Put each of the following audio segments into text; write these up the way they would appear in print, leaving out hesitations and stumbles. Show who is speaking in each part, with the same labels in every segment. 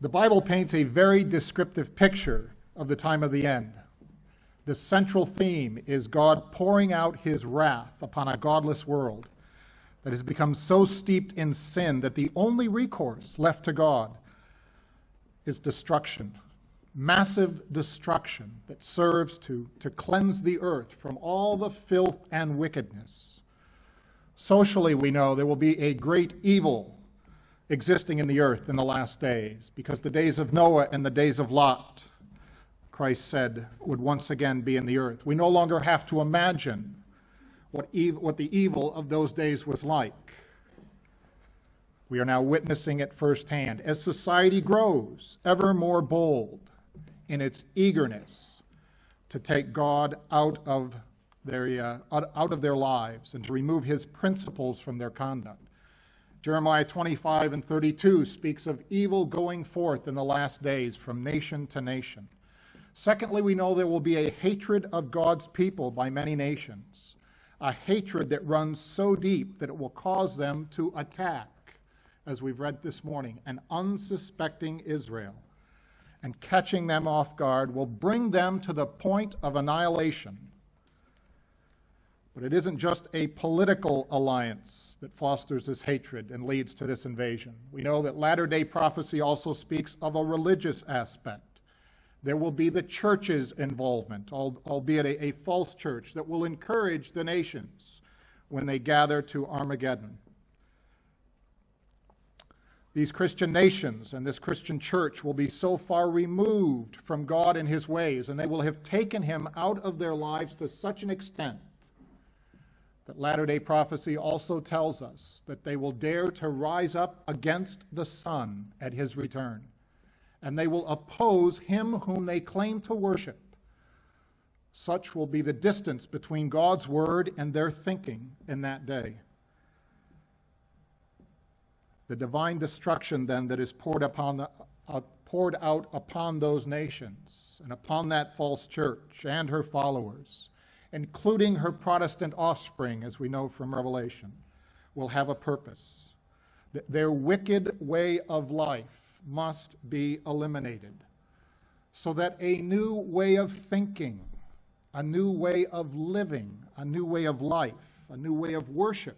Speaker 1: The Bible paints a very descriptive picture of the time of the end. The central theme is God pouring out his wrath upon a godless world that has become so steeped in sin that the only recourse left to God is destruction. Massive destruction that serves to cleanse the earth from all the filth and wickedness. Socially, we know there will be a great evil existing in the earth in the last days, because the days of Noah and the days of Lot, Christ said, would once again be in the earth. We no longer have to imagine what the evil of those days was like. We are now witnessing it firsthand as society grows ever more bold in its eagerness to take God out of their lives and to remove his principles from their conduct. Jeremiah 25:32 speaks of evil going forth in the last days from nation to nation. Secondly, we know there will be a hatred of God's people by many nations, a hatred that runs so deep that it will cause them to attack, as we've read this morning, an unsuspecting Israel. And catching them off guard will bring them to the point of annihilation. But it isn't just a political alliance that fosters this hatred and leads to this invasion. We know that latter-day prophecy also speaks of a religious aspect. There will be the church's involvement, albeit a false church, that will encourage the nations when they gather to Armageddon. These Christian nations and this Christian church will be so far removed from God and his ways, and they will have taken him out of their lives to such an extent that latter-day prophecy also tells us that they will dare to rise up against the Son at his return, and they will oppose him whom they claim to worship. Such will be the distance between God's word and their thinking in that day. The divine destruction, then, that is poured out upon those nations and upon that false church and her followers, including her Protestant offspring, as we know from Revelation, will have a purpose. Their wicked way of life must be eliminated so that a new way of thinking, a new way of living, a new way of life, a new way of worship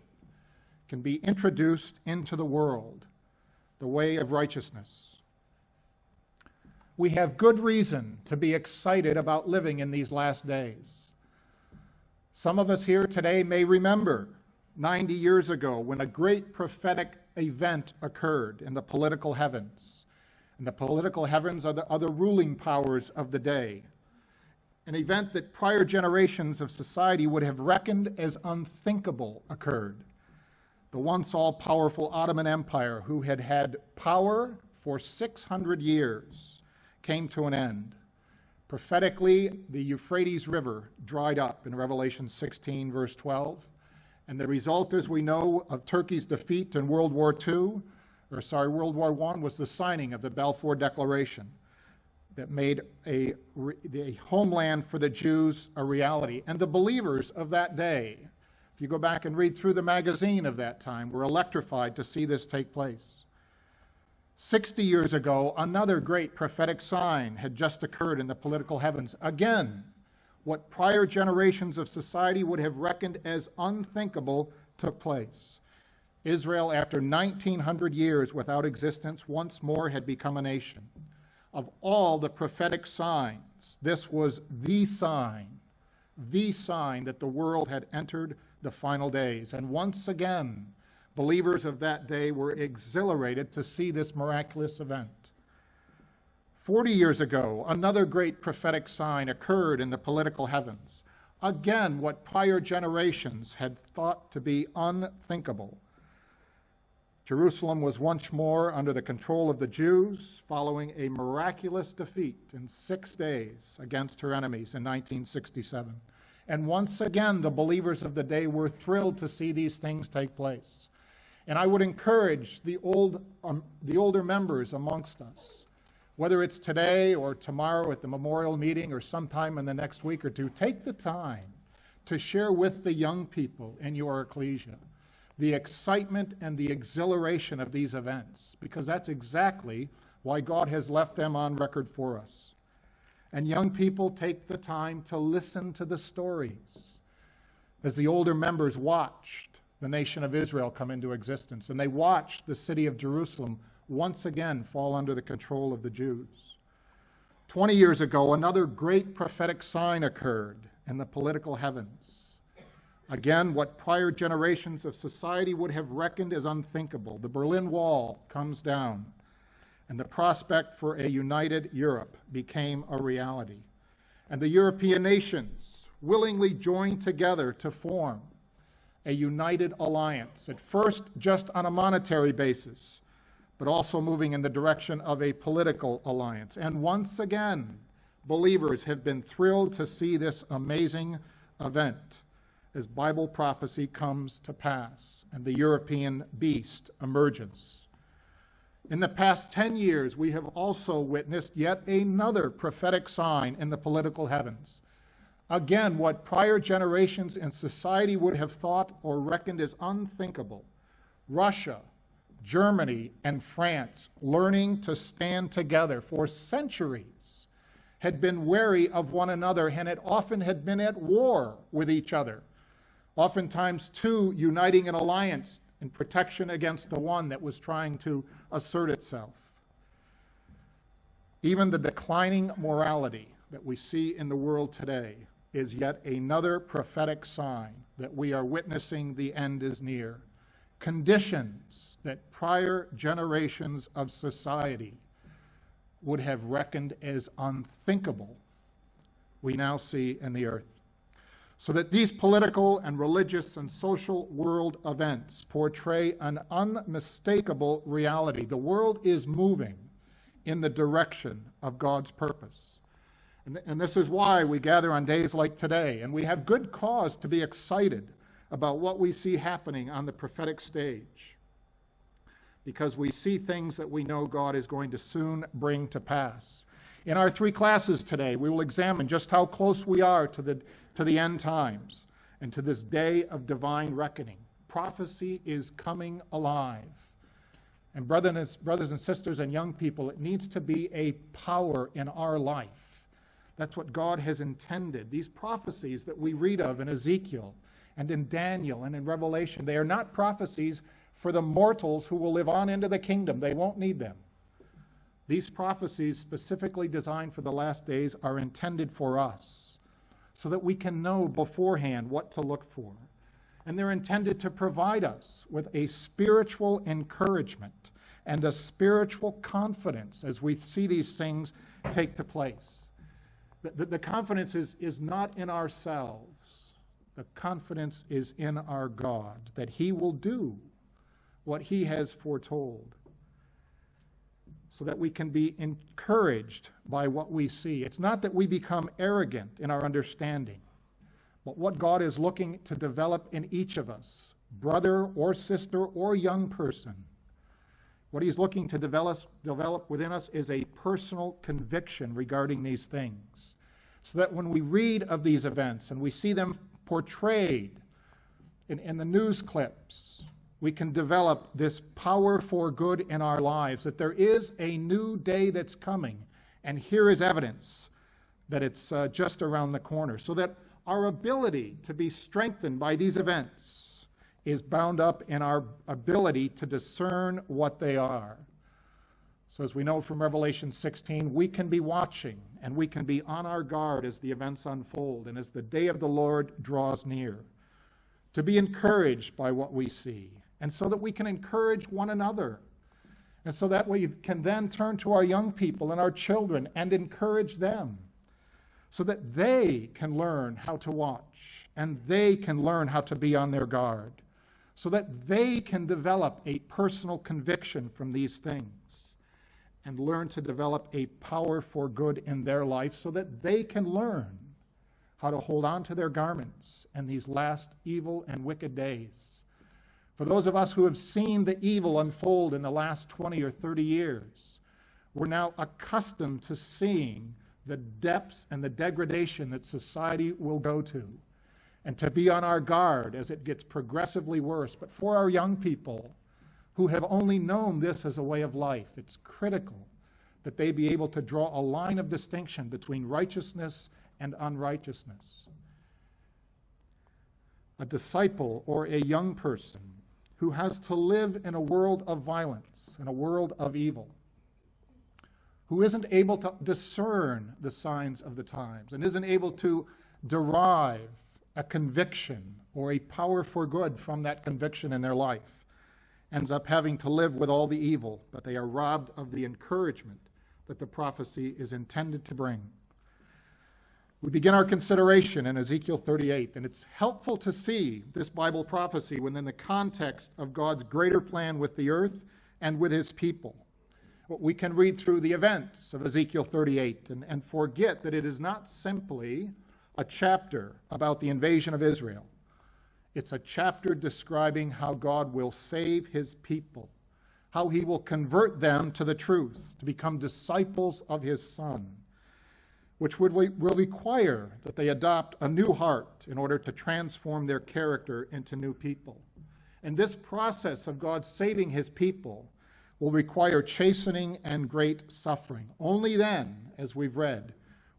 Speaker 1: can be introduced into the world, the way of righteousness. We have good reason to be excited about living in these last days. Some of us here today may remember 90 years ago when a great prophetic event occurred in the political heavens. And the political heavens are the ruling powers of the day. An event that prior generations of society would have reckoned as unthinkable occurred. The once all-powerful Ottoman Empire, who had had power for 600 years, came to an end. Prophetically, the Euphrates River dried up in Revelation 16, verse 12. And the result, as we know, of Turkey's defeat in World War I was the signing of the Balfour Declaration that made the homeland for the Jews a reality. And the believers of that day, if you go back and read through the magazine of that time, were electrified to see this take place. 60 years ago, another great prophetic sign had just occurred in the political heavens. Again, what prior generations of society would have reckoned as unthinkable took place. Israel, after 1,900 years without existence, once more had become a nation. Of all the prophetic signs, this was the sign that the world had entered the final days. And once again, believers of that day were exhilarated to see this miraculous event. 40 years ago, another great prophetic sign occurred in the political heavens. Again, what prior generations had thought to be unthinkable. Jerusalem was once more under the control of the Jews following a miraculous defeat in 6 days against her enemies in 1967. And once again, the believers of the day were thrilled to see these things take place. And I would encourage the older members amongst us, whether it's today or tomorrow at the memorial meeting or sometime in the next week or two, take the time to share with the young people in your ecclesia the excitement and the exhilaration of these events, because that's exactly why God has left them on record for us. And young people, take the time to listen to the stories. As the older members watched the nation of Israel come into existence, and they watched the city of Jerusalem once again fall under the control of the Jews. 20 years ago, another great prophetic sign occurred in the political heavens. Again, what prior generations of society would have reckoned as unthinkable. The Berlin Wall comes down, and the prospect for a united Europe became a reality. And the European nations willingly joined together to form a united alliance, at first just on a monetary basis, but also moving in the direction of a political alliance. And once again, believers have been thrilled to see this amazing event as Bible prophecy comes to pass and the European beast emerges. In the past 10 years, we have also witnessed yet another prophetic sign in the political heavens. Again, what prior generations in society would have thought or reckoned as unthinkable. Russia, Germany, and France, learning to stand together for centuries, had been wary of one another and had often had been at war with each other. Oftentimes, two uniting in alliance in protection against the one that was trying to assert itself. Even the declining morality that we see in the world today is yet another prophetic sign that we are witnessing the end is near. Conditions that prior generations of society would have reckoned as unthinkable, we now see in the earth. So that these political and religious and social world events portray an unmistakable reality. The world is moving in the direction of God's purpose. And this is why we gather on days like today, and we have good cause to be excited about what we see happening on the prophetic stage, because we see things that we know God is going to soon bring to pass. In our 3 classes today, we will examine just how close we are to the end times and to this day of divine reckoning. Prophecy is coming alive. And brothers and sisters and young people, it needs to be a power in our life. That's what God has intended. These prophecies that we read of in Ezekiel and in Daniel and in Revelation, they are not prophecies for the mortals who will live on into the kingdom. They won't need them. These prophecies, specifically designed for the last days, are intended for us so that we can know beforehand what to look for. And they're intended to provide us with a spiritual encouragement and a spiritual confidence as we see these things take to place. The confidence is not in ourselves. The confidence is in our God, that He will do what He has foretold, so that we can be encouraged by what we see. It's not that we become arrogant in our understanding, but what God is looking to develop in each of us, brother or sister or young person, what He's looking to develop within us is a personal conviction regarding these things, so that when we read of these events and we see them portrayed in the news clips, we can develop this power for good in our lives, that there is a new day that's coming, and here is evidence that it's just around the corner, so that our ability to be strengthened by these events is bound up in our ability to discern what they are. So as we know from Revelation 16, we can be watching and we can be on our guard as the events unfold and as the day of the Lord draws near, to be encouraged by what we see, and so that we can encourage one another, and so that we can then turn to our young people and our children and encourage them, so that they can learn how to watch and they can learn how to be on their guard, so that they can develop a personal conviction from these things and learn to develop a power for good in their life, so that they can learn how to hold on to their garments in these last evil and wicked days. For those of us who have seen the evil unfold in the last 20 or 30 years, we're now accustomed to seeing the depths and the degradation that society will go to, and to be on our guard as it gets progressively worse. But for our young people who have only known this as a way of life, it's critical that they be able to draw a line of distinction between righteousness and unrighteousness. A disciple or a young person who has to live in a world of violence, in a world of evil, who isn't able to discern the signs of the times and isn't able to derive a conviction or a power for good from that conviction in their life, ends up having to live with all the evil, but they are robbed of the encouragement that the prophecy is intended to bring. We begin our consideration in Ezekiel 38, and it's helpful to see this Bible prophecy within the context of God's greater plan with the earth and with his people. We can read through the events of Ezekiel 38 and forget that it is not simply a chapter about the invasion of Israel. It's a chapter describing how God will save his people, how he will convert them to the truth, to become disciples of his Son, which will require that they adopt a new heart in order to transform their character into new people. And this process of God saving his people will require chastening and great suffering. Only then, as we've read,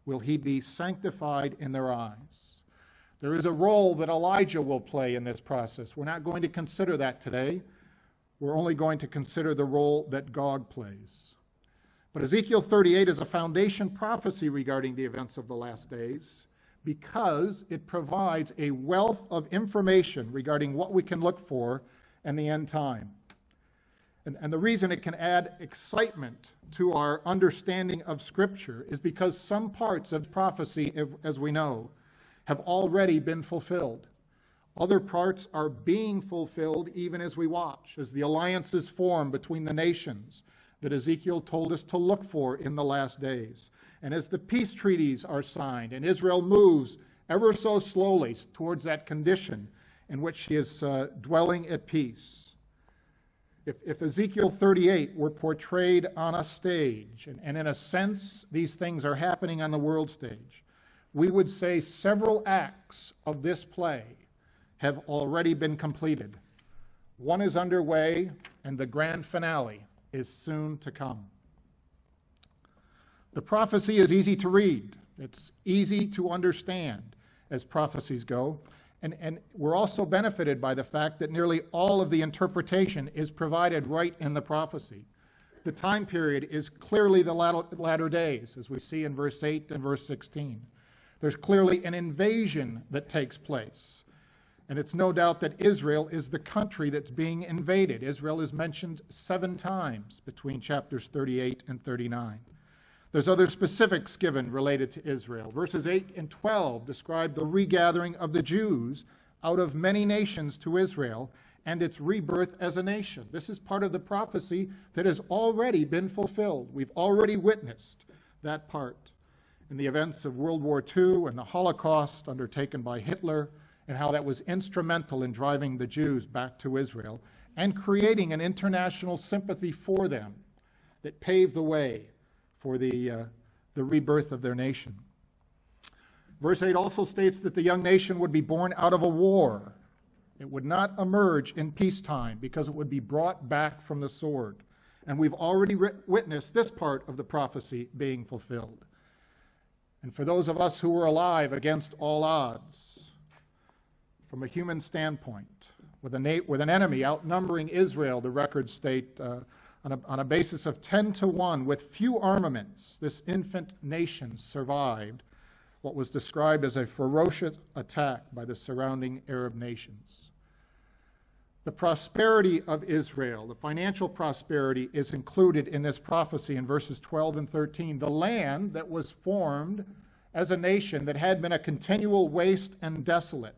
Speaker 1: will he be sanctified in their eyes. There is a role that Elijah will play in this process. We're not going to consider that today. We're only going to consider the role that Gog plays. But Ezekiel 38 is a foundation prophecy regarding the events of the last days because it provides a wealth of information regarding what we can look for in the end time. And the reason it can add excitement to our understanding of Scripture is because some parts of prophecy, as we know, have already been fulfilled. Other parts are being fulfilled even as we watch, as the alliances form between the nations that Ezekiel told us to look for in the last days. And as the peace treaties are signed and Israel moves ever so slowly towards that condition in which she is dwelling at peace. If Ezekiel 38 were portrayed on a stage, and in a sense these things are happening on the world stage, we would say several acts of this play have already been completed. One is underway, and the grand finale is soon to come. The prophecy is easy to read. It's easy to understand as prophecies go. And we're also benefited by the fact that nearly all of the interpretation is provided right in the prophecy. The time period is clearly the latter days, as we see in verse 8 and verse 16. There's clearly an invasion that takes place. And it's no doubt that Israel is the country that's being invaded. Israel is mentioned 7 times between chapters 38 and 39. There's other specifics given related to Israel. Verses 8 and 12 describe the regathering of the Jews out of many nations to Israel and its rebirth as a nation. This is part of the prophecy that has already been fulfilled. We've already witnessed that part in the events of World War II and the Holocaust undertaken by Hitler, and how that was instrumental in driving the Jews back to Israel and creating an international sympathy for them that paved the way for the rebirth of their nation. Verse 8 also states that the young nation would be born out of a war. It would not emerge in peacetime because it would be brought back from the sword. And we've already witnessed this part of the prophecy being fulfilled. And for those of us who were alive against all odds, from a human standpoint, with an enemy outnumbering Israel, the records state, on a basis of 10-1, with few armaments, this infant nation survived what was described as a ferocious attack by the surrounding Arab nations. The prosperity of Israel, the financial prosperity, is included in this prophecy in verses 12 and 13. The land that was formed as a nation that had been a continual waste and desolate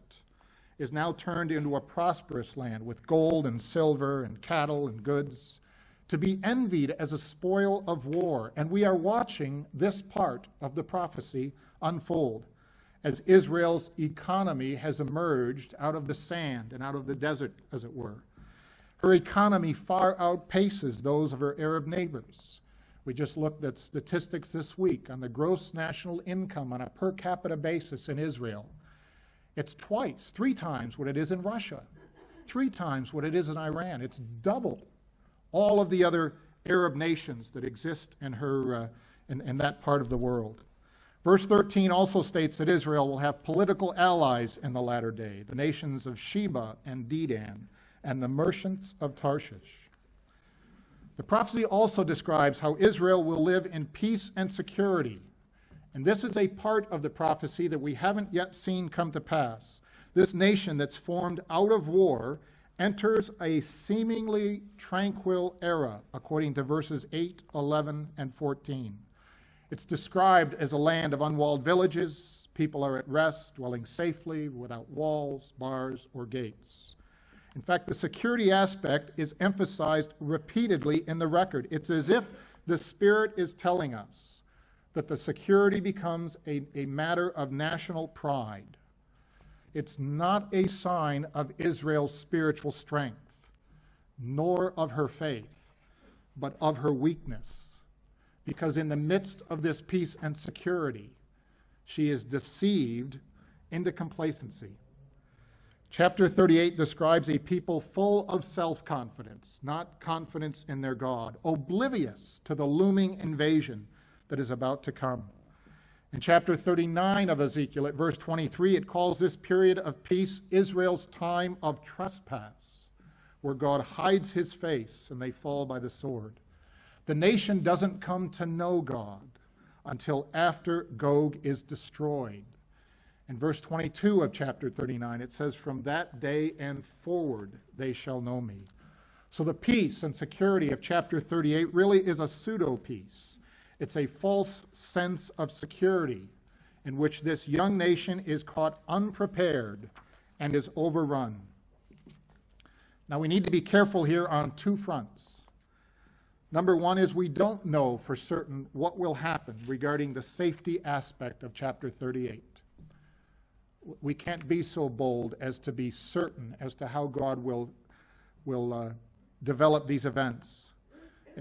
Speaker 1: is now turned into a prosperous land with gold and silver and cattle and goods, to be envied as a spoil of war. And we are watching this part of the prophecy unfold as Israel's economy has emerged out of the sand and out of the desert, as it were. Her economy far outpaces those of her Arab neighbors. We just looked at statistics this week on the gross national income on a per capita basis in Israel. It's 3 times what it is in Russia, 3 times what it is in Iran. It's double all of the other Arab nations that exist in in that part of the world. Verse 13 also states that Israel will have political allies in the latter day, the nations of Sheba and Dedan, and the merchants of Tarshish. The prophecy also describes how Israel will live in peace and security. And this is a part of the prophecy that we haven't yet seen come to pass. This nation that's formed out of war enters a seemingly tranquil era, according to verses 8, 11, and 14. It's described as a land of unwalled villages. People are at rest, dwelling safely, without walls, bars, or gates. In fact, the security aspect is emphasized repeatedly in the record. It's as if the Spirit is telling us that the security becomes a matter of national pride. It's not a sign of Israel's spiritual strength, nor of her faith, but of her weakness. Because in the midst of this peace and security, she is deceived into complacency. Chapter 38 describes a people full of self-confidence, not confidence in their God, oblivious to the looming invasion that is about to come. In chapter 39 of Ezekiel, at verse 23, it calls this period of peace Israel's time of trespass, where God hides his face and they fall by the sword. The nation doesn't come to know God until after Gog is destroyed. In verse 22 of chapter 39, it says, "From that day and forward they shall know me." So the peace and security of chapter 38 really is a pseudo-peace. It's a false sense of security in which this young nation is caught unprepared and is overrun. Now we need to be careful here on two fronts. Number one is we don't know for certain what will happen regarding the safety aspect of chapter 38. We can't be so bold as to be certain as to how God will develop these events.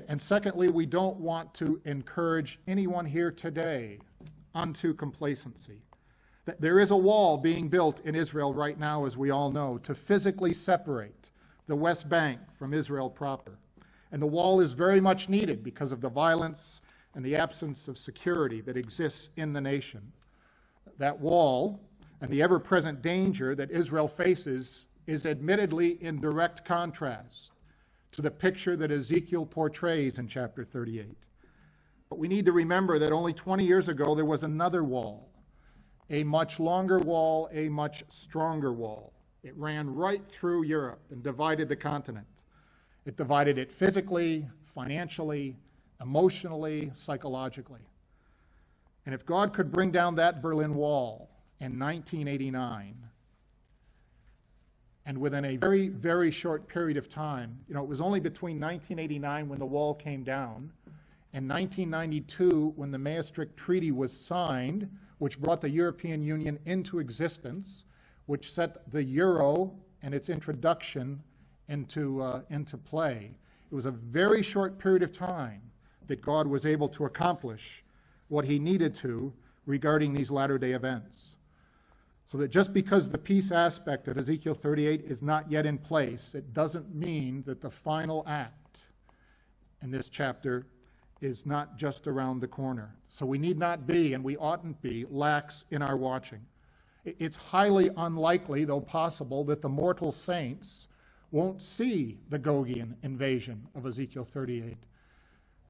Speaker 1: And secondly, we don't want to encourage anyone here today unto complacency. There is a wall being built in Israel right now, as we all know, to physically separate the West Bank from Israel proper. And the wall is very much needed because of the violence and the absence of security that exists in the nation. That wall and the ever-present danger that Israel faces is admittedly in direct contrast to the picture that Ezekiel portrays in chapter 38. But we need to remember that only 20 years ago there was another wall, a much longer wall, a much stronger wall. It ran right through Europe and divided the continent. It divided it physically, financially, emotionally, psychologically. And if God could bring down that Berlin Wall in 1989, and within a very, very short period of time, it was only between 1989 when the wall came down and 1992 when the Maastricht Treaty was signed, which brought the European Union into existence, which set the euro and its introduction into play. It was a very short period of time that God was able to accomplish what he needed to regarding these latter-day events. So that just because the peace aspect of Ezekiel 38 is not yet in place, it doesn't mean that the final act in this chapter is not just around the corner. So we need not be, and we oughtn't be, lax in our watching. It's highly unlikely, though possible, that the mortal saints won't see the Gogian invasion of Ezekiel 38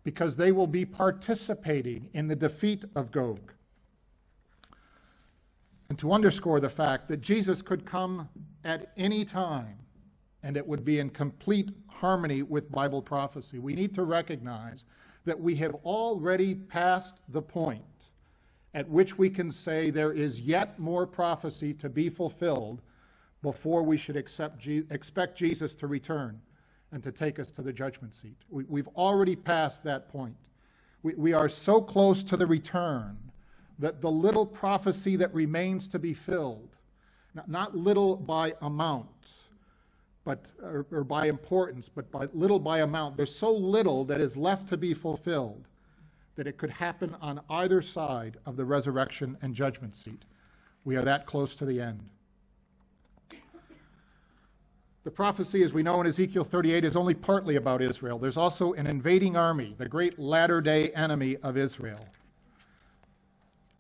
Speaker 1: because they will be participating in the defeat of Gog. And to underscore the fact that Jesus could come at any time and it would be in complete harmony with Bible prophecy, we need to recognize that we have already passed the point at which we can say there is yet more prophecy to be fulfilled before we should expect Jesus to return and to take us to the judgment seat. We've already passed that point. We are so close to the return that the little prophecy that remains to be filled, not little by amount, or by importance, but little by amount, there's so little that is left to be fulfilled that it could happen on either side of the resurrection and judgment seat. We are that close to the end. The prophecy, as we know in Ezekiel 38, is only partly about Israel. There's also an invading army, the great latter-day enemy of Israel.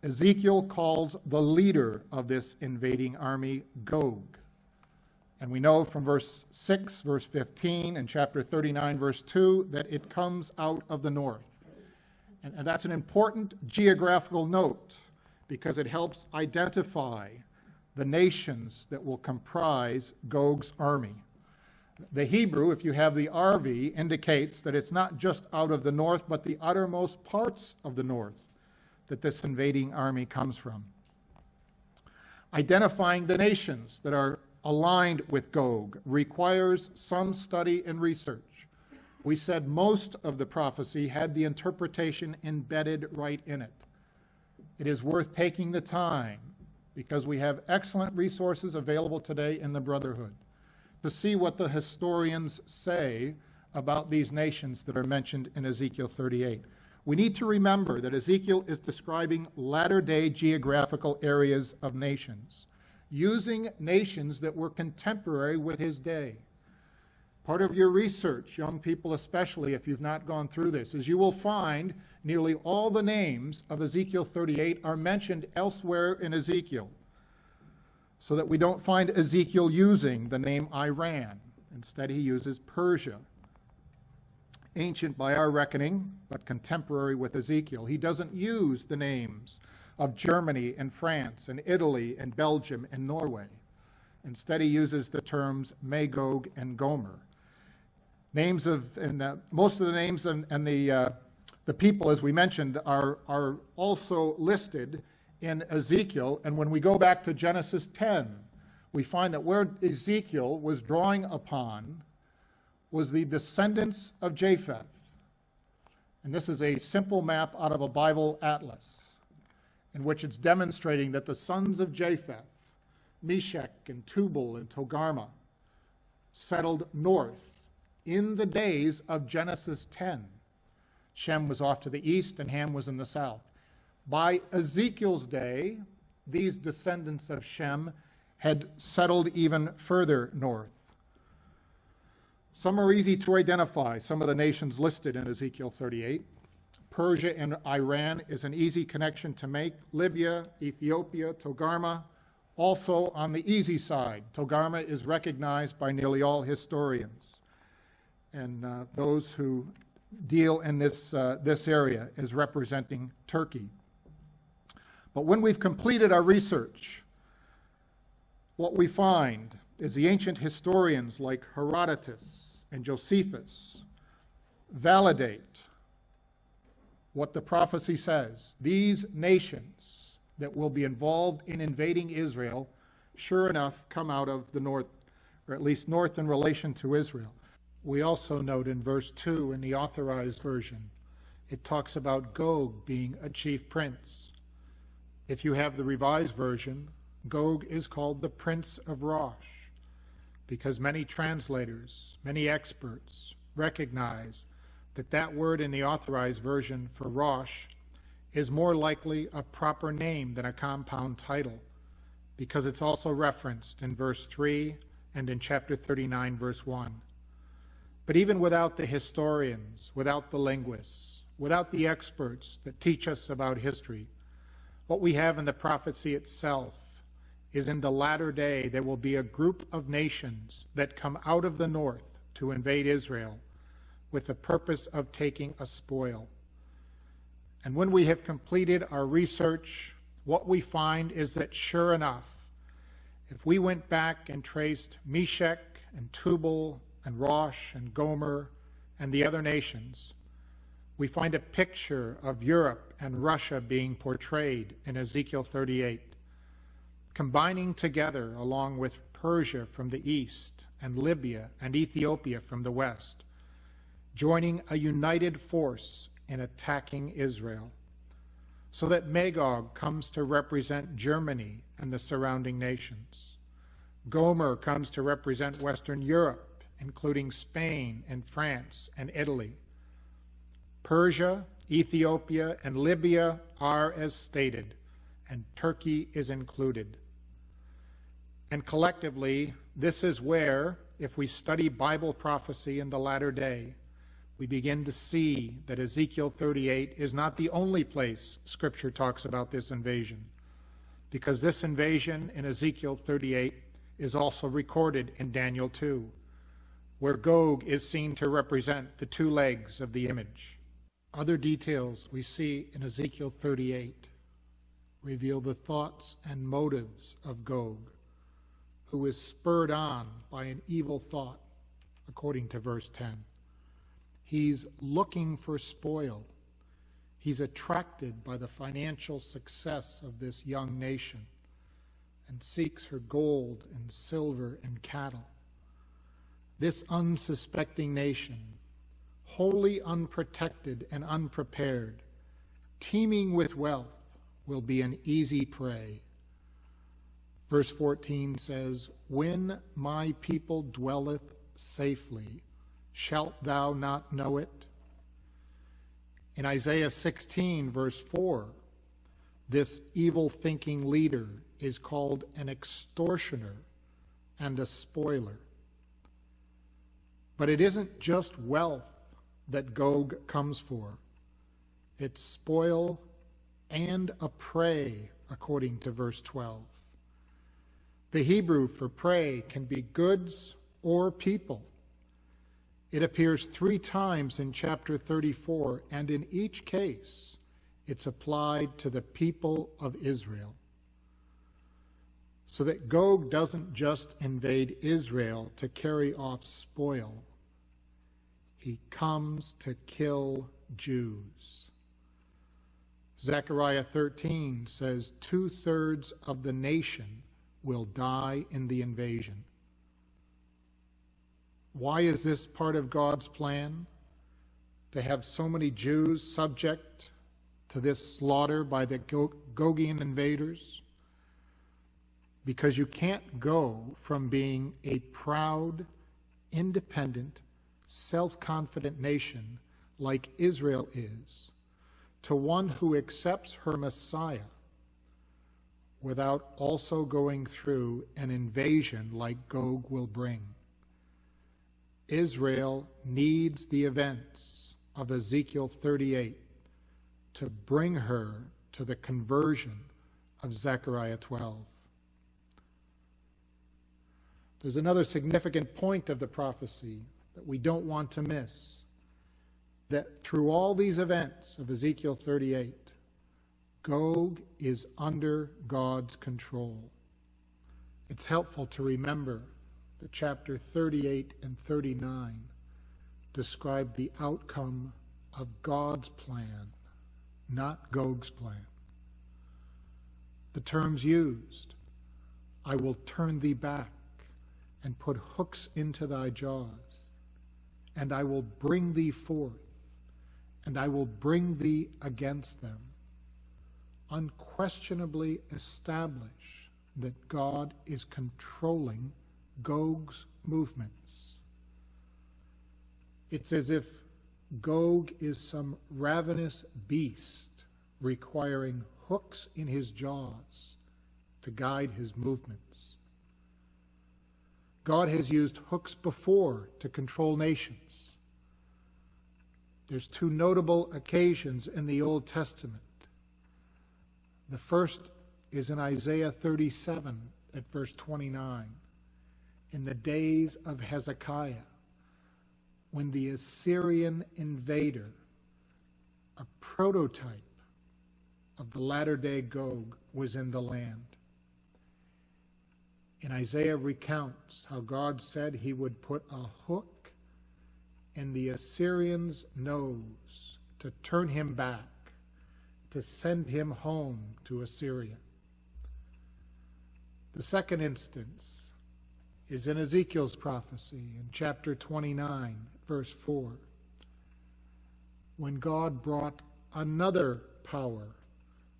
Speaker 1: Ezekiel calls the leader of this invading army Gog. And we know from verse 6, verse 15, and chapter 39, verse 2, that it comes out of the north. And that's an important geographical note because it helps identify the nations that will comprise Gog's army. The Hebrew, if you have the RV, indicates that it's not just out of the north, but the uttermost parts of the north that this invading army comes from. Identifying the nations that are aligned with Gog requires some study and research. We said most of the prophecy had the interpretation embedded right in it. It is worth taking the time, because we have excellent resources available today in the Brotherhood, to see what the historians say about these nations that are mentioned in Ezekiel 38. We need to remember that Ezekiel is describing latter-day geographical areas of nations, using nations that were contemporary with his day. Part of your research, young people especially, if you've not gone through this, is you will find nearly all the names of Ezekiel 38 are mentioned elsewhere in Ezekiel, so that we don't find Ezekiel using the name Iran. Instead, he uses Persia. Ancient by our reckoning, but contemporary with Ezekiel. He doesn't use the names of Germany and France and Italy and Belgium and Norway. Instead, he uses the terms Magog and Gomer. Most of the names and the people, as we mentioned, are also listed in Ezekiel. And when we go back to Genesis 10, we find that where Ezekiel was drawing upon was the descendants of Japheth. And this is a simple map out of a Bible atlas, in which it's demonstrating that the sons of Japheth, Meshach and Tubal and Togarmah, settled north in the days of Genesis 10. Shem was off to the east and Ham was in the south. By Ezekiel's day, these descendants of Shem had settled even further north. Some are easy to identify, some of the nations listed in Ezekiel 38. Persia and Iran is an easy connection to make. Libya, Ethiopia, Togarmah, also on the easy side. Togarmah is recognized by nearly all historians and those who deal in this area as representing Turkey. But when we've completed our research, what we find is the ancient historians like Herodotus and Josephus validate what the prophecy says. These nations that will be involved in invading Israel, sure enough, come out of the north, or at least north in relation to Israel. We also note in verse 2 in the Authorized Version, it talks about Gog being a chief prince. If you have the Revised Version, Gog is called the Prince of Rosh, because many translators, many experts recognize that that word in the Authorized Version for Rosh is more likely a proper name than a compound title, because it's also referenced in verse 3 and in chapter 39, verse 1. But even without the historians, without the linguists, without the experts that teach us about history, what we have in the prophecy itself is in the latter day there will be a group of nations that come out of the north to invade Israel with the purpose of taking a spoil. And when we have completed our research, what we find is that sure enough, if we went back and traced Meshach and Tubal and Rosh and Gomer and the other nations, we find a picture of Europe and Russia being portrayed in Ezekiel 38, combining together along with Persia from the east and Libya and Ethiopia from the west, joining a united force in attacking Israel, so that Magog comes to represent Germany and the surrounding nations. Gomer comes to represent Western Europe, including Spain and France and Italy. Persia, Ethiopia, and Libya are as stated, and Turkey is included. And collectively, this is where if we study Bible prophecy in the latter day, we begin to see that Ezekiel 38 is not the only place Scripture talks about this invasion, because this invasion in Ezekiel 38 is also recorded in Daniel 2, where Gog is seen to represent the two legs of the image. Other details we see in Ezekiel 38 reveal the thoughts and motives of Gog, who is spurred on by an evil thought, according to verse 10. He's looking for spoil. He's attracted by the financial success of this young nation and seeks her gold and silver and cattle. This unsuspecting nation, wholly unprotected and unprepared, teeming with wealth, will be an easy prey. Verse 14 says, "When my people dwelleth safely, shalt thou not know it?" In Isaiah 16, verse 4, this evil-thinking leader is called an extortioner and a spoiler. But it isn't just wealth that Gog comes for. It's spoil and a prey, according to verse 12. The Hebrew for prey can be goods or people. It appears 3 times in chapter 34, and in each case, it's applied to the people of Israel. So that Gog doesn't just invade Israel to carry off spoil. He comes to kill Jews. Zechariah 13 says 2/3 of the nation will die in the invasion. Why is this part of God's plan? To have so many Jews subject to this slaughter by the Gogian invaders? Because you can't go from being a proud, independent, self-confident nation like Israel is, to one who accepts her Messiah without also going through an invasion like Gog will bring. Israel needs the events of Ezekiel 38 to bring her to the conversion of Zechariah 12. There's another significant point of the prophecy that we don't want to miss, that through all these events of Ezekiel 38, Gog is under God's control. It's helpful to remember that chapter 38 and 39 describe the outcome of God's plan, not Gog's plan. The terms used, "I will turn thee back and put hooks into thy jaws, and I will bring thee forth, and I will bring thee against them," unquestionably establish that God is controlling Gog's movements. It's as if Gog is some ravenous beast requiring hooks in his jaws to guide his movements. God has used hooks before to control nations. There's 2 notable occasions in the Old Testament. The first is in Isaiah 37 at verse 29. In the days of Hezekiah, when the Assyrian invader, a prototype of the latter-day Gog, was in the land. And Isaiah recounts how God said he would put a hook in the Assyrian's nose to turn him back, to send him home to Assyria. The second instance is in Ezekiel's prophecy in chapter 29, verse 4, when God brought another power,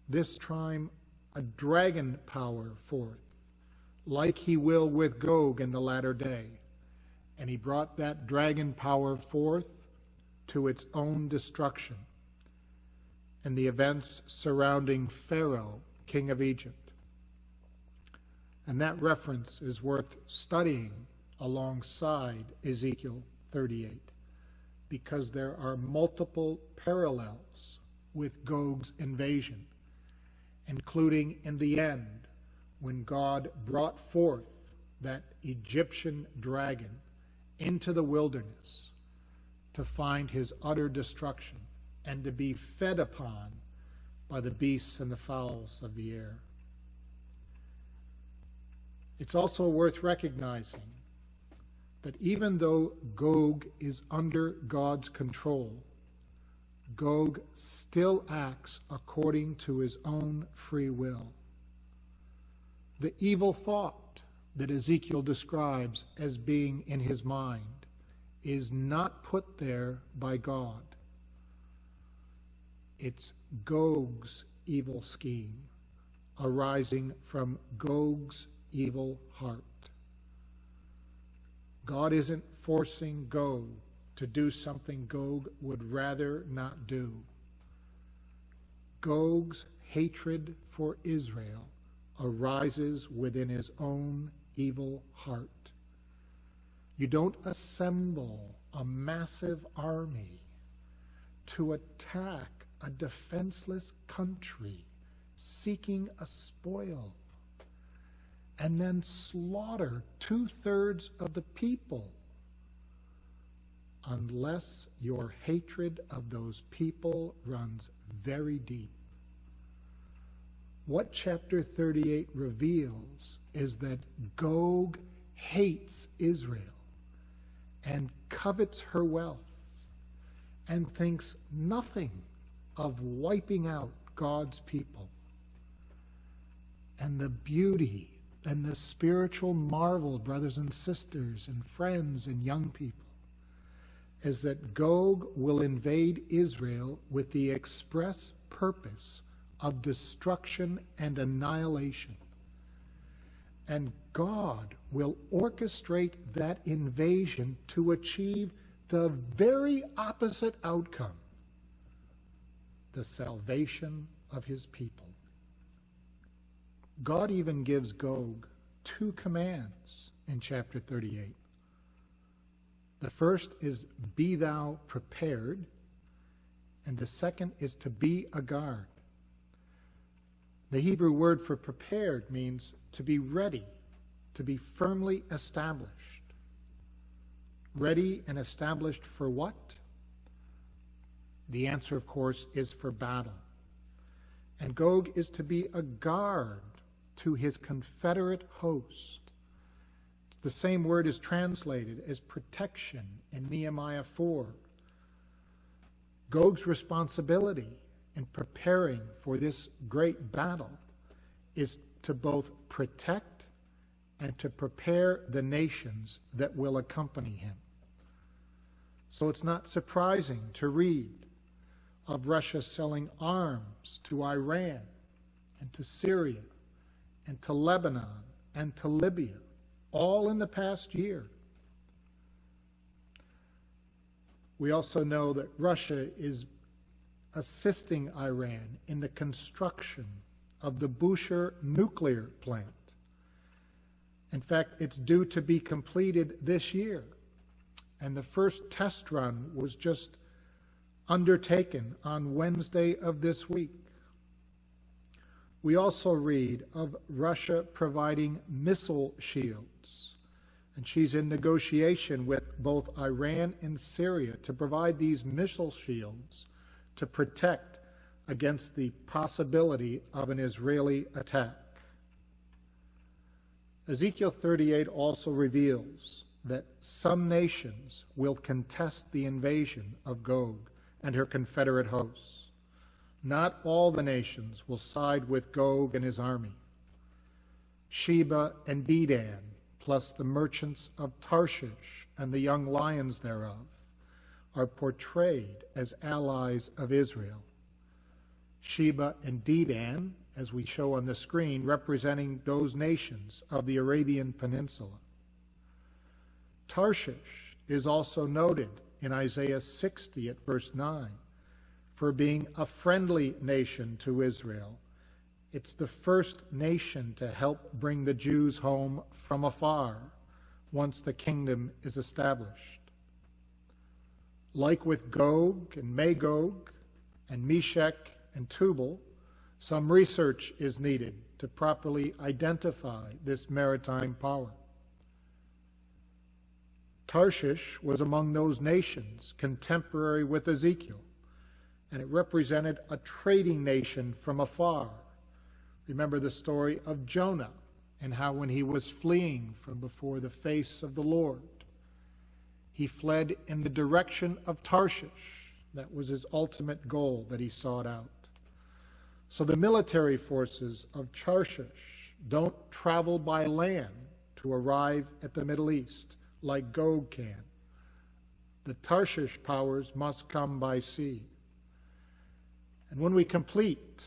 Speaker 1: this time a dragon power, forth, like he will with Gog in the latter day. And he brought that dragon power forth to its own destruction, and the events surrounding Pharaoh, king of Egypt. And that reference is worth studying alongside Ezekiel 38, because there are multiple parallels with Gog's invasion, including in the end when God brought forth that Egyptian dragon into the wilderness to find his utter destruction and to be fed upon by the beasts and the fowls of the air. It's also worth recognizing that even though Gog is under God's control, Gog still acts according to his own free will. The evil thought that Ezekiel describes as being in his mind is not put there by God. It's Gog's evil scheme arising from Gog's evil heart. God isn't forcing Gog to do something Gog would rather not do. Gog's hatred for Israel arises within his own evil heart. You don't assemble a massive army to attack a defenseless country seeking a spoil and then slaughter 2/3 of the people unless your hatred of those people runs very deep. What chapter 38 reveals is that Gog hates Israel and covets her wealth and thinks nothing of wiping out God's people. And the beauty and the spiritual marvel, brothers and sisters and friends and young people, is that Gog will invade Israel with the express purpose of destruction and annihilation. And God will orchestrate that invasion to achieve the very opposite outcome: the salvation of his people. God even gives Gog 2 commands in chapter 38. The first is, be thou prepared, and the second is to be a guard. The Hebrew word for prepared means to be ready, to be firmly established. Ready and established for what? The answer, of course, is for battle. And Gog is to be a guard to his confederate host. The same word is translated as protection in Nehemiah 4. Gog's responsibility in preparing for this great battle is to both protect and to prepare the nations that will accompany him. So it's not surprising to read of Russia selling arms to Iran and to Syria and to Lebanon and to Libya, all in the past year. We also know that Russia is assisting Iran in the construction of the Bushehr nuclear plant. In fact, it's due to be completed this year, and the first test run was just undertaken on Wednesday of this week. We also read of Russia providing missile shields, and she's in negotiation with both Iran and Syria to provide these missile shields to protect against the possibility of an Israeli attack. Ezekiel 38 also reveals that some nations will contest the invasion of Gog and her confederate hosts. Not all the nations will side with Gog and his army. Sheba and Dedan, plus the merchants of Tarshish and the young lions thereof, are portrayed as allies of Israel. Sheba and Dedan, as we show on the screen, representing those nations of the Arabian Peninsula. Tarshish is also noted in Isaiah 60 at verse 9 for being a friendly nation to Israel. It's the first nation to help bring the Jews home from afar once the kingdom is established. Like with Gog and Magog and Meshech and Tubal, some research is needed to properly identify this maritime power. Tarshish was among those nations contemporary with Ezekiel, and it represented a trading nation from afar. Remember the story of Jonah and how when he was fleeing from before the face of the Lord, he fled in the direction of Tarshish. That was his ultimate goal that he sought out. So the military forces of Tarshish don't travel by land to arrive at the Middle East like Gog can. The Tarshish powers must come by sea. And when we complete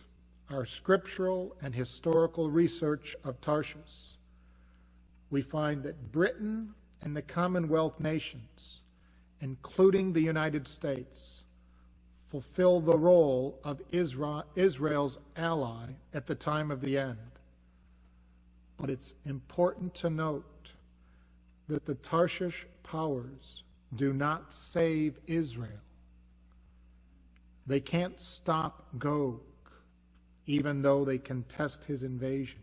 Speaker 1: our scriptural and historical research of Tarshish, we find that Britain and the Commonwealth nations, including the United States, fulfill the role of Israel's ally at the time of the end. But it's important to note that the Tarshish powers do not save Israel. They can't stop Gog, even though they contest his invasion.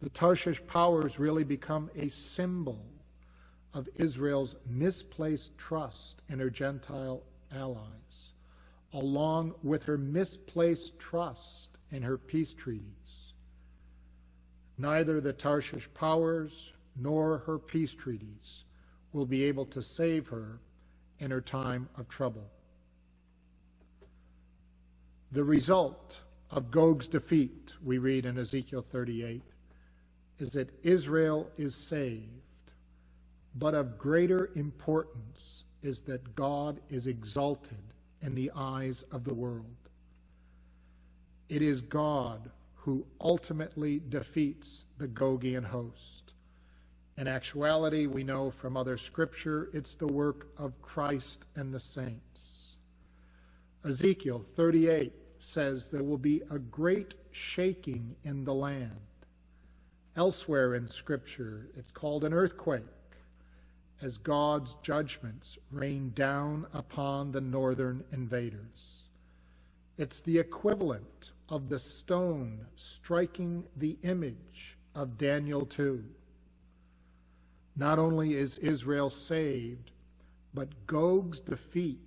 Speaker 1: The Tarshish powers really become a symbol of Israel's misplaced trust in her Gentile allies, along with her misplaced trust in her peace treaties. Neither the Tarshish powers nor her peace treaties will be able to save her in her time of trouble. The result of Gog's defeat, we read in Ezekiel 38, is that Israel is saved, but of greater importance is that God is exalted in the eyes of the world. It is God who ultimately defeats the Gogian host. In actuality, we know from other scripture, it's the work of Christ and the saints. Ezekiel 38 says there will be a great shaking in the land. Elsewhere in Scripture, it's called an earthquake, as God's judgments rain down upon the northern invaders. It's the equivalent of the stone striking the image of Daniel 2. Not only is Israel saved, but Gog's defeat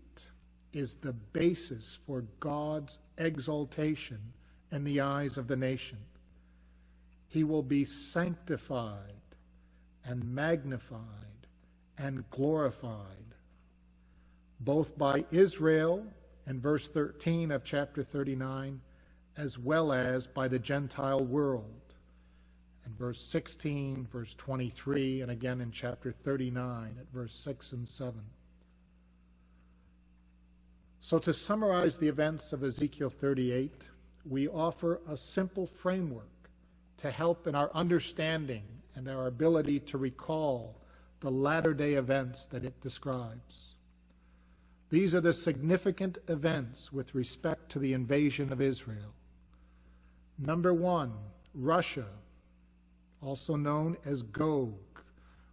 Speaker 1: is the basis for God's exaltation in the eyes of the nation. He will be sanctified and magnified and glorified, both by Israel in verse 13 of chapter 39, as well as by the Gentile world in verse 16, verse 23, and again in chapter 39 at verse 6 and 7. So to summarize the events of Ezekiel 38, we offer a simple framework to help in our understanding and our ability to recall the latter-day events that it describes. These are the significant events with respect to the invasion of Israel. Number one, Russia, also known as Gog,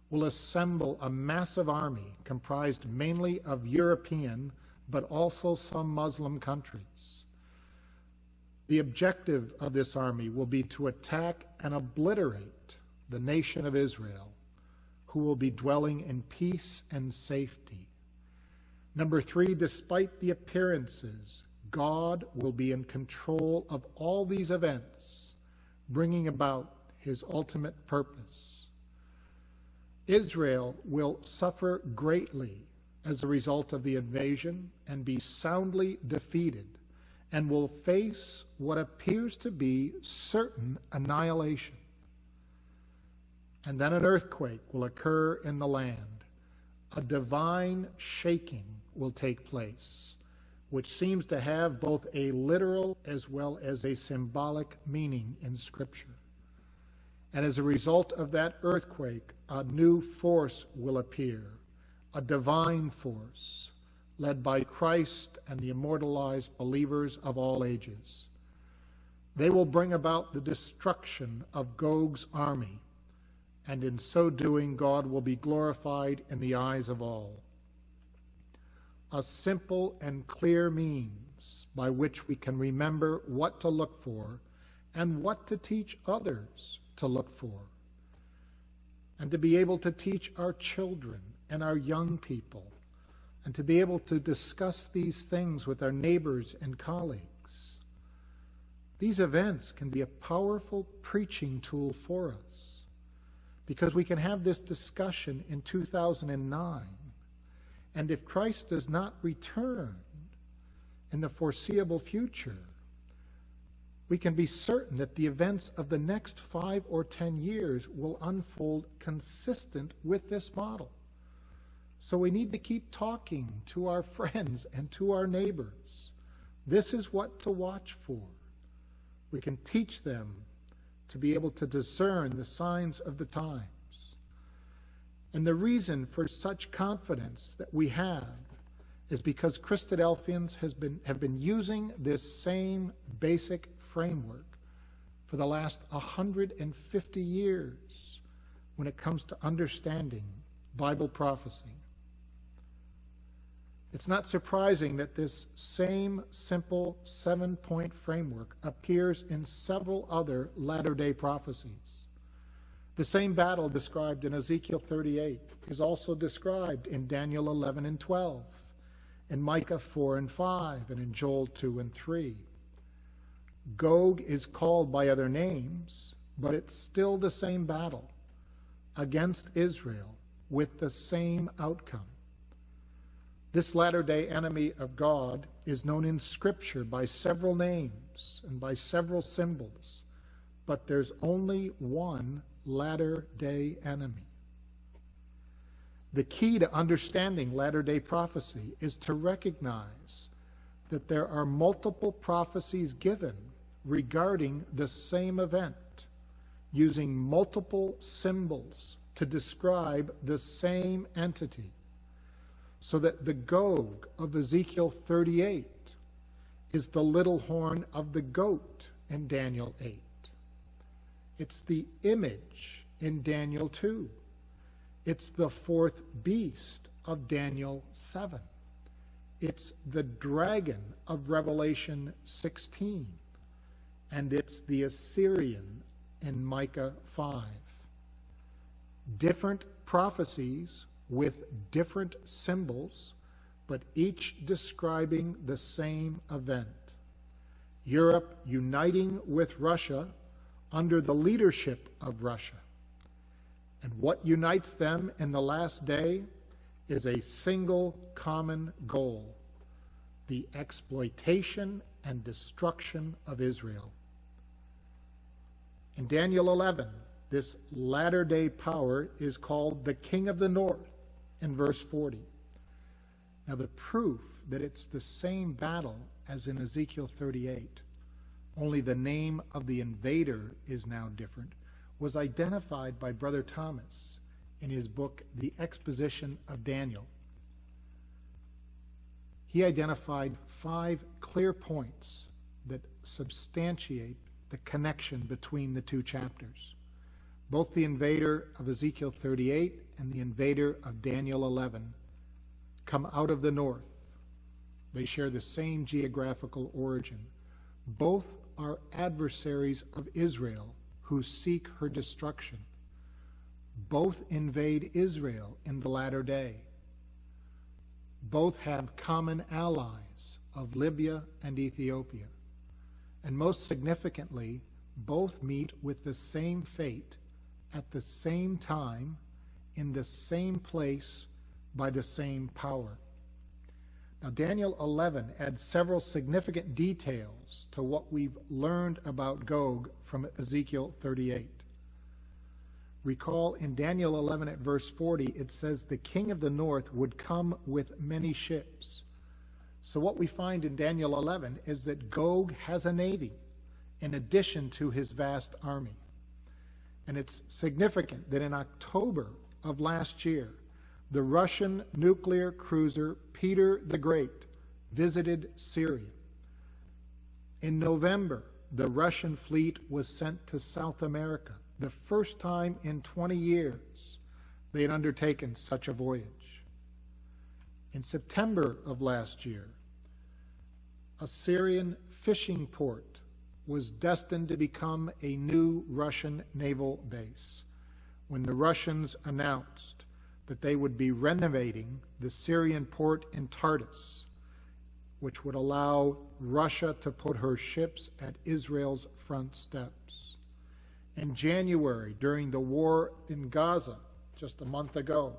Speaker 1: will assemble a massive army comprised mainly of European but also some Muslim countries. The objective of this army will be to attack and obliterate the nation of Israel, who will be dwelling in peace and safety. Number three, despite the appearances, God will be in control of all these events, bringing about his ultimate purpose. Israel will suffer greatly as a result of the invasion and be soundly defeated, and will face what appears to be certain annihilation. And then an earthquake will occur in the land. A divine shaking will take place, which seems to have both a literal as well as a symbolic meaning in Scripture. And as a result of that earthquake, a new force will appear, a divine force, led by Christ and the immortalized believers of all ages. They will bring about the destruction of Gog's army, and in so doing, God will be glorified in the eyes of all. A simple and clear means by which we can remember what to look for and what to teach others to look for, and to be able to teach our children and our young people, and to be able to discuss these things with our neighbors and colleagues. These events can be a powerful preaching tool for us, because we can have this discussion in 2009, and if Christ does not return in the foreseeable future, we can be certain that the events of the next 5 or 10 years will unfold consistent with this model. So we need to keep talking to our friends and to our neighbors. This is what to watch for. We can teach them to be able to discern the signs of the times. And the reason for such confidence that we have is because Christadelphians have been using this same basic framework for the last 150 years when it comes to understanding Bible prophecy. It's not surprising that this same simple 7-point framework appears in several other latter-day prophecies. The same battle described in Ezekiel 38 is also described in Daniel 11 and 12, in Micah 4 and 5, and in Joel 2 and 3. Gog is called by other names, but it's still the same battle against Israel with the same outcome. This latter-day enemy of God is known in Scripture by several names and by several symbols, but there's only one latter-day enemy. The key to understanding latter-day prophecy is to recognize that there are multiple prophecies given regarding the same event, using multiple symbols to describe the same entity, so that the Gog of Ezekiel 38 is the little horn of the goat in Daniel 8. It's the image in Daniel 2. It's the fourth beast of Daniel 7. It's the dragon of Revelation 16. And it's the Assyrian in Micah 5. Different prophecies with different symbols, but each describing the same event. Europe uniting with Russia under the leadership of Russia. And what unites them in the last day is a single common goal: the exploitation and destruction of Israel. In Daniel 11, this latter-day power is called the King of the North in verse 40. Now, the proof that it's the same battle as in Ezekiel 38, only the name of the invader is now different, was identified by Brother Thomas in his book, The Exposition of Daniel. He identified 5 clear points that substantiate the connection between the two chapters. Both the invader of Ezekiel 38 and the invader of Daniel 11 come out of the north. They share the same geographical origin. Both are adversaries of Israel who seek her destruction. Both invade Israel in the latter day. Both have common allies of Libya and Ethiopia. And most significantly, both meet with the same fate at the same time, in the same place, by the same power. Now, Daniel 11 adds several significant details to what we've learned about Gog from Ezekiel 38. Recall in Daniel 11 at verse 40, it says the king of the north would come with many ships. So what we find in Daniel 11 is that Gog has a navy in addition to his vast army. And it's significant that in October of last year, the Russian nuclear cruiser Peter the Great visited Syria. In November, the Russian fleet was sent to South America. the first time in 20 years they had undertaken such a voyage. In September of last year, a Syrian fishing port was destined to become a new Russian naval base when the Russians announced that they would be renovating the Syrian port in Tartus, which would allow Russia to put her ships at Israel's front steps. In January, during the war in Gaza, just a month ago,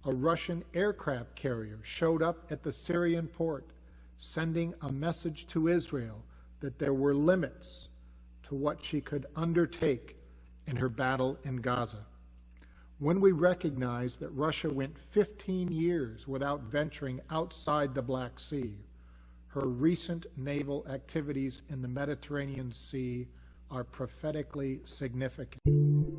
Speaker 1: a Russian aircraft carrier showed up at the Syrian port, sending a message to Israel that there were limits to what she could undertake in her battle in Gaza. When we recognize that Russia went 15 years without venturing outside the Black Sea, her recent naval activities in the Mediterranean Sea are prophetically significant.